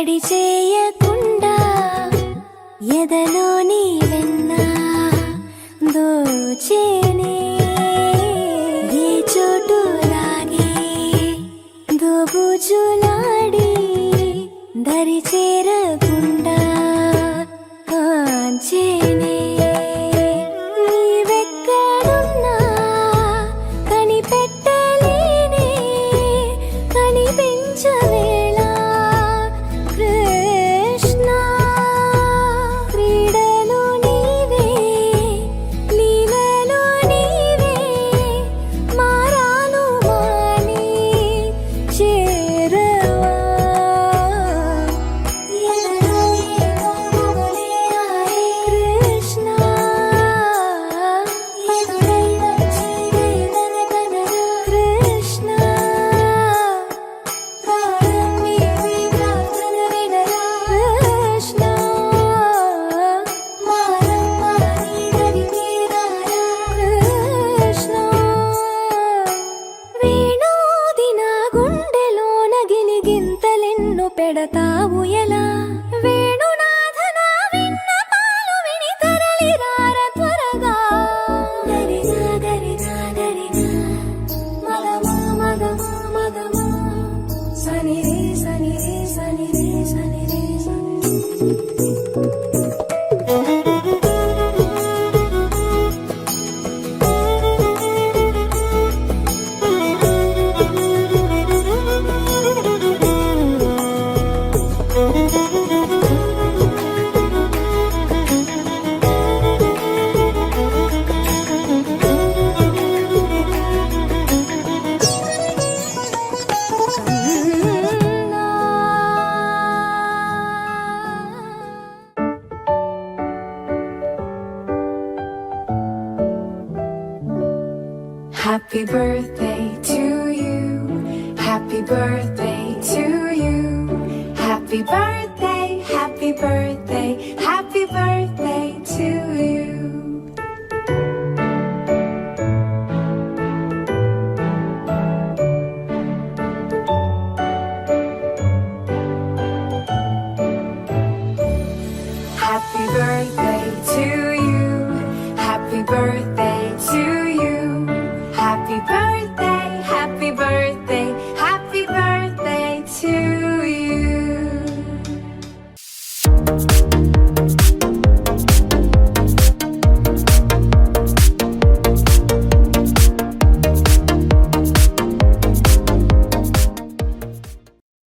తడి చేయకుండా ఎదలోని వెన్న దోచేనే ఏ చోటు లాగే దోబుజులాడి దరి చేరకుండా కాంచేనే నీవెక్కడున్నా కనిపెట్టలేనే కనిపించవేళ కృష్ణ క్రీడలు నీవే లీలలు నీవే మారాను మాని చేరవా కృష్ణ కృష్ణ కృష్ణ కృష్ణ వేణోది నా గుండెలోన గిలిగింతలెన్ను పెడతావు ఎలా వేణునాథ నా విన్నపాలు విని తరలి రార త్వరగా గరిజా గరిజా గరిజా మగమా మగమా మగమా సని రే సని రే సని రే సని రే Happy birthday to you. Happy birthday to you. Happy birthday, happy birthday.